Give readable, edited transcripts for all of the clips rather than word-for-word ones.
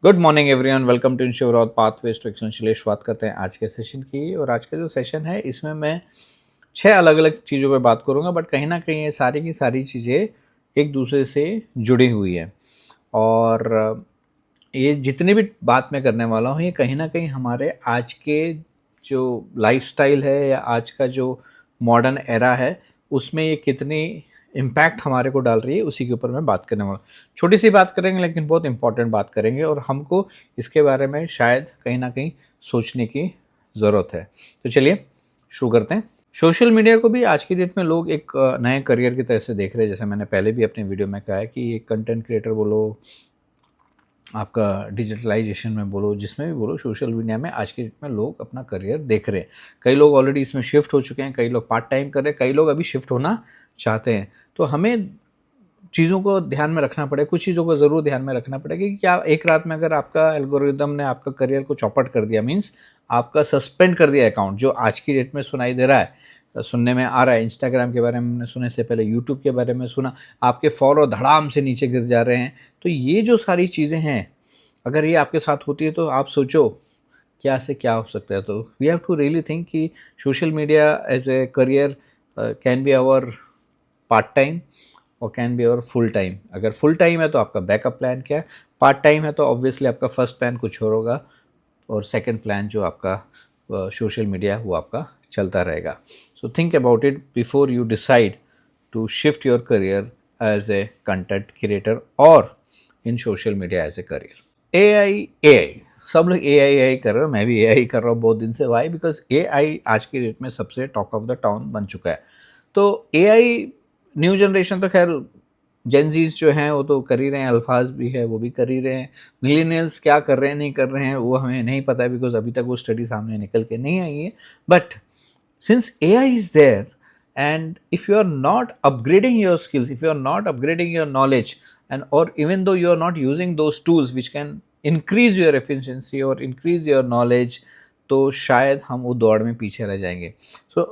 Good morning everyone, welcome to ensure our pathways to excellence. शुरुआत करते हैं आज के सेशन की। और आज का जो सेशन है इसमें मैं 6 अलग अलग चीज़ों पे बात करूंगा, बट कहीं ना कहीं ये सारी की सारी चीज़ें एक दूसरे से जुड़ी हुई हैं। और ये जितनी भी बात मैं करने वाला हूँ ये कहीं ना कहीं हमारे आज के जो लाइफस्टाइल है या आज का जो मॉडर्न एरा है उसमें ये कितनी इम्पैक्ट हमारे को डाल रही है उसी के ऊपर मैं बात करने वाला हूँ। छोटी सी बात करेंगे लेकिन बहुत इंपॉर्टेंट बात करेंगे और हमको इसके बारे में शायद कहीं ना कहीं सोचने की ज़रूरत है। तो चलिए शुरू करते हैं। सोशल मीडिया को भी आज की डेट में लोग एक नए करियर की तरह से देख रहे हैं। जैसे मैंने पहले भी अपने वीडियो में कहा है कि एक कंटेंट क्रिएटर बोलो, आपका डिजिटलाइजेशन में बोलो, जिसमें भी बोलो, सोशल मीडिया में आज के डेट में लोग अपना करियर देख रहे हैं। कई लोग ऑलरेडी इसमें शिफ्ट हो चुके हैं, कई लोग पार्ट टाइम कर रहे हैं, कई लोग अभी शिफ्ट होना चाहते हैं। तो हमें चीज़ों को ध्यान में रखना पड़ेगा, कुछ चीज़ों को ज़रूर ध्यान में रखना पड़ेगा कि क्या एक रात में अगर आपका एल्गोरिदम ने आपका करियर को चौपट कर दिया, मीन्स आपका सस्पेंड कर दिया अकाउंट, जो आज की डेट में सुनाई दे रहा है, सुनने में आ रहा है। इंस्टाग्राम के बारे में हमने सुने से पहले यूट्यूब के बारे में सुना, आपके फॉलो धड़ाम से नीचे गिर जा रहे हैं। तो ये जो सारी चीज़ें हैं, अगर ये आपके साथ होती है तो आप सोचो क्या से क्या हो सकता है। तो we have to really think कि social media as a career can be our part time और कैन बी और फुल टाइम। अगर फुल टाइम है तो आपका बैकअप प्लान क्या है, पार्ट टाइम है तो ऑब्वियसली आपका फर्स्ट प्लान कुछ और होगा और सेकंड प्लान जो आपका सोशल मीडिया है वो आपका चलता रहेगा। So think about it before you decide to shift your career as a content creator और in social media as a career. A I सब लोग ए आई कर रहे हो, मैं भी ए आई कर रहा हूँ बहुत दिन से। वाई? बिकॉज ए आई आज की डेट में सबसे टॉक ऑफ द टाउन बन चुका है। तो ए आई न्यू जनरेशन तो खैर जेनजीज जो हैं वो तो कर ही रहे हैं, अल्फाज भी है वो भी कर ही रहे हैं। मिलीनियल्स क्या कर रहे हैं नहीं कर रहे हैं वो हमें नहीं पता है, बिकॉज अभी तक वो स्टडी सामने निकल के नहीं आई है। But since AI is there, and if you are not upgrading your skills, if you are not upgrading your knowledge, and or even though you are not using those tools which can increase your efficiency or increase your knowledge, तो शायद हम वो दौड़ में पीछे रह जाएंगे। सो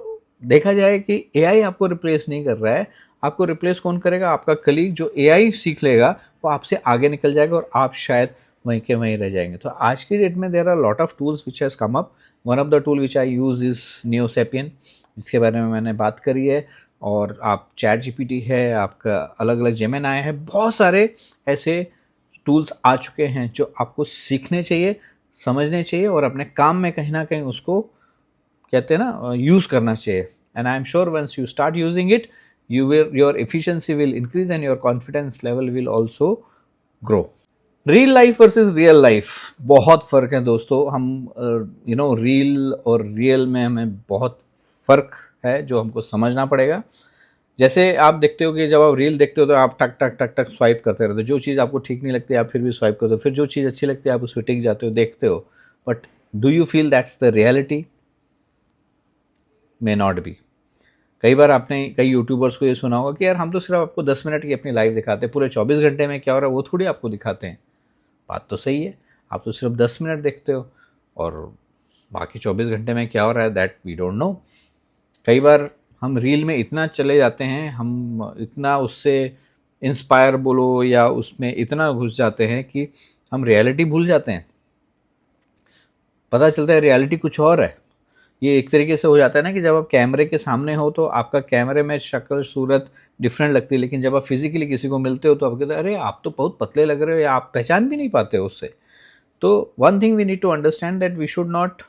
देखा जाए कि AI आपको रिप्लेस नहीं कर रहा है, आपको रिप्लेस कौन करेगा? आपका कलीग जो AI सीख लेगा वो आपसे आगे निकल जाएगा और आप शायद वहीं के वहीं रह जाएंगे। तो आज की डेट में there are lot of tools which has come up. One of the tool which I use is Neosapien, जिसके बारे में मैंने बात करी है। और आप चैट जीपीटी है, आपका अलग अलग जेमिनी है, बहुत सारे ऐसे टूल्स आ चुके हैं जो आपको सीखने चाहिए, समझने चाहिए और अपने काम में कहीं ना कहीं उसको कहते हैं ना यूज़ करना चाहिए। And I am sure once you start using it, you will, your efficiency will increase and your confidence level will also grow. Real life versus real life बहुत फ़र्क है दोस्तों। हम रील और रियल में हमें बहुत फ़र्क है जो हमको समझना पड़ेगा। जैसे आप देखते हो कि जब आप रील देखते हो तो आप टक टक टक टक स्वाइप करते रहते हो, जो चीज़ आपको ठीक नहीं लगती आप फिर भी स्वाइप करते हो, फिर जो चीज़ अच्छी लगती है आप उस पर टिक जाते हो, देखते हो। But do you feel that's the reality? May not be. कई बार आपने कई यूट्यूबर्स को ये सुना होगा कि यार हम तो सिर्फ आपको 10 मिनट की अपनी लाइफ दिखाते हैं, पूरे 24 घंटे में क्या हो रहा है वो थोड़ी आपको दिखाते हैं। बात तो सही है, आप तो सिर्फ 10 मिनट देखते हो और बाकी 24 घंटे में क्या हो रहा है दैट वी डोंट नो। कई बार हम रील में इतना चले जाते हैं, हम इतना उससे इंस्पायर बोलो या उसमें इतना घुस जाते हैं कि हम रियलिटी भूल जाते हैं। पता चलता है रियलिटी कुछ और है। ये एक तरीके से हो जाता है ना कि जब आप कैमरे के सामने हो तो आपका कैमरे में शक्ल सूरत डिफरेंट लगती है, लेकिन जब आप फिजिकली किसी को मिलते हो तो आप कहते हैं अरे आप तो बहुत पतले लग रहे हो, या आप पहचान भी नहीं पाते हो उससे। तो one thing we need to understand that we should not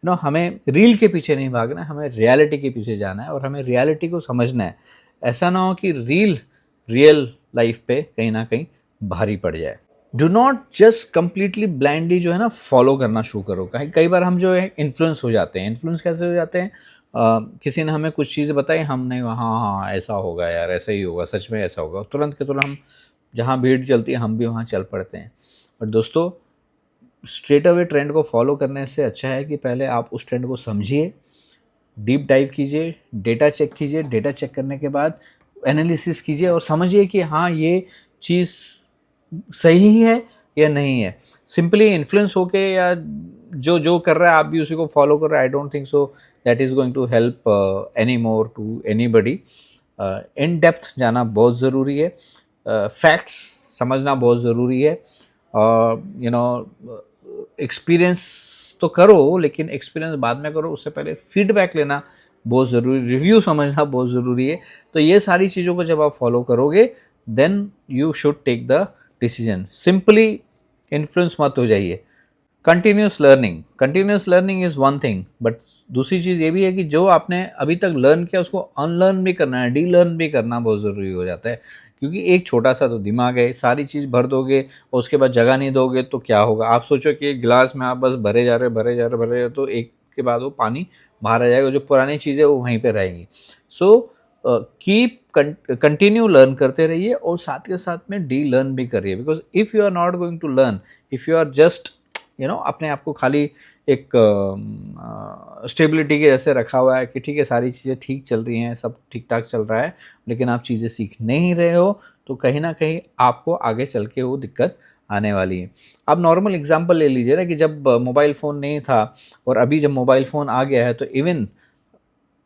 हमें रील के पीछे नहीं भागना है, हमें रियलिटी के पीछे जाना है और हमें रियलिटी को समझना है। ऐसा ना हो कि रील रियल लाइफ पे कहीं ना कहीं भारी पड़ जाए। Do not just completely blindly जो है ना फॉलो करना शुरू करो। कई बार हम जो है इन्फ्लुएंस हो जाते हैं। इन्फ्लुएंस कैसे हो जाते हैं? किसी ने हमें कुछ चीज़ें बताई, हमने हाँ हाँ ऐसा होगा यार, ऐसा ही होगा, सच में ऐसा होगा, तुरंत के तुरंत हम जहाँ भीड़ चलती है हम भी वहाँ चल पड़ते हैं। और दोस्तों स्ट्रेट अवे ट्रेंड को फॉलो करने से अच्छा है कि पहले आप उस ट्रेंड को समझिए, डीप डाइव कीजिए, डेटा चेक कीजिए, डेटा चेक करने के बाद एनालिसिस कीजिए और समझिए कि हाँ ये चीज़ सही है या नहीं है। सिंपली इन्फ्लुएंस होके या जो जो कर रहा है आप भी उसी को फॉलो कर रहे हैं, I don't think so that is going to help any more to anybody. In depth जाना बहुत ज़रूरी है, फैक्ट्स समझना बहुत ज़रूरी है यू नो एक्सपीरियंस तो करो, लेकिन एक्सपीरियंस बाद में करो, उससे पहले फीडबैक लेना बहुत ज़रूरी, रिव्यू समझना बहुत ज़रूरी है। तो ये सारी चीज़ों को जब आप फॉलो करोगे then you should take the decision. Simply influence मत हो जाइए। Continuous learning is one thing, but दूसरी चीज़ ये भी है कि जो आपने अभी तक लर्न किया उसको अनलर्न भी करना है, डी लर्न भी करना बहुत ज़रूरी हो जाता है। क्योंकि एक छोटा सा तो दिमाग है, सारी चीज़ भर दोगे और उसके बाद जगह नहीं दोगे तो क्या होगा। आप सोचो कि एक गिलास में आप बस भरे जा रहे हो, भरे जा रहे हो, भरे जा रहे हो, तो एक के बाद वो पानी बाहर आ जाएगा, जो पुरानी चीज़ें वो वहीं पे रहेंगी। सो कीप कंटिन्यू लर्न करते रहिए और साथ के साथ में डी लर्न भी करिए। Because if you are not going to learn, if you are just अपने आप को खाली एक स्टेबिलिटी के जैसे रखा हुआ है कि ठीक है सारी चीज़ें ठीक चल रही हैं, सब ठीक ठाक चल रहा है, लेकिन आप चीज़ें सीख नहीं रहे हो, तो कहीं ना कहीं आपको आगे चल के वो दिक्कत आने वाली है। आप नॉर्मल एग्जांपल ले लीजिए ना कि जब मोबाइल फ़ोन नहीं था और अभी जब मोबाइल फ़ोन आ गया है, तो इवन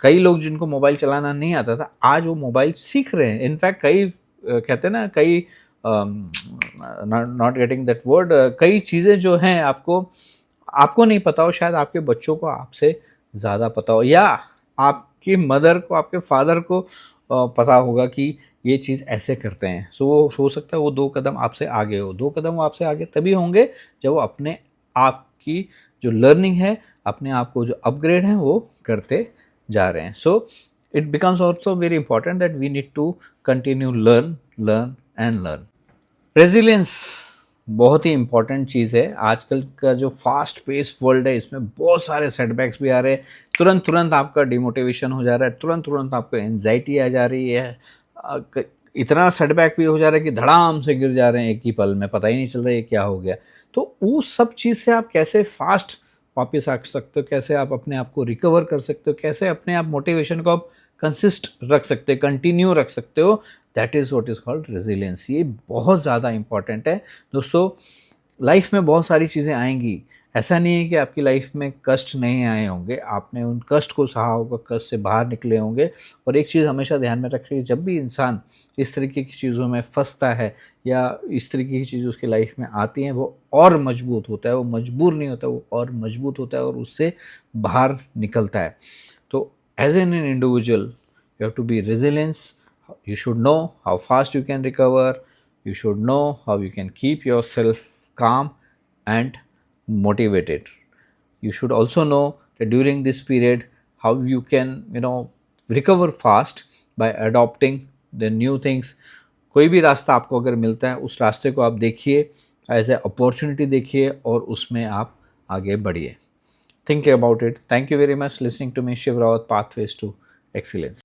कई लोग जिनको मोबाइल चलाना नहीं आता था, आज वो मोबाइल सीख रहे हैं। इनफैक्ट कई कहते हैं ना, कई नॉट गेटिंग दैट वर्ड, कई चीज़ें जो हैं आपको आपको नहीं पता हो, शायद आपके बच्चों को आपसे ज़्यादा पता हो, या आपकी मदर को, आपके फादर को पता होगा कि ये चीज़ ऐसे करते हैं। सो वो हो सकता है वो 2 कदम आपसे आगे हो। 2 कदम वो आपसे आगे तभी होंगे जब वो अपने आप की जो लर्निंग है, अपने आप को जो अपग्रेड है वो करते जा रहे हैं। So it becomes also very important that we need to continue learn learn and learn. Resilience बहुत ही इंपॉर्टेंट चीज़ है। आजकल का जो फास्ट पेस वर्ल्ड है, इसमें बहुत सारे सेटबैक्स भी आ रहे हैं। तुरंत तुरंत आपका डिमोटिवेशन हो जा रहा है, तुरंत तुरंत आपको एंजाइटी आ जा रही है। इतना सेटबैक भी हो जा रहा है कि धड़ाम से गिर जा रहे हैं एक ही पल में, पता ही नहीं चल रहा है क्या हो गया। तो वो सब चीज़ से आप कैसे फास्ट वापस आ सकते हो, कैसे आप अपने आप को रिकवर कर सकते हो, कैसे अपने आप मोटिवेशन को आप कंसिस्ट रख सकते हो, कंटिन्यू रख सकते हो, that is what is called resilience. ये बहुत ज़्यादा इंपॉर्टेंट है दोस्तों। लाइफ में बहुत सारी चीज़ें आएंगी, ऐसा नहीं है कि आपकी लाइफ में कष्ट नहीं आए होंगे, आपने उन कष्ट को सहा होगा, कष्ट से बाहर निकले होंगे। और एक चीज़ हमेशा ध्यान में रखें, जब भी इंसान इस तरीके की चीज़ों में फंसता है या इस तरीके की चीज़ उसकी लाइफ में आती हैं, वो और मजबूत होता है, वो मजबूर नहीं होता, वो और मजबूत होता है और उससे बाहर निकलता है। तो as an individual you have to be resilience. You should know how fast you can recover. You should know how you can keep yourself calm and motivated. You should also know that during this period how you can recover fast by adopting the new things. कोई भी रास्ता आपको अगर मिलता है, उस रास्ते को आप देखिए एज ए अपॉर्चुनिटी, देखिए और उसमें आप आगे बढ़िए। Think about it. Thank you very much listening to me, Shiv Rawat, Pathways to Excellence.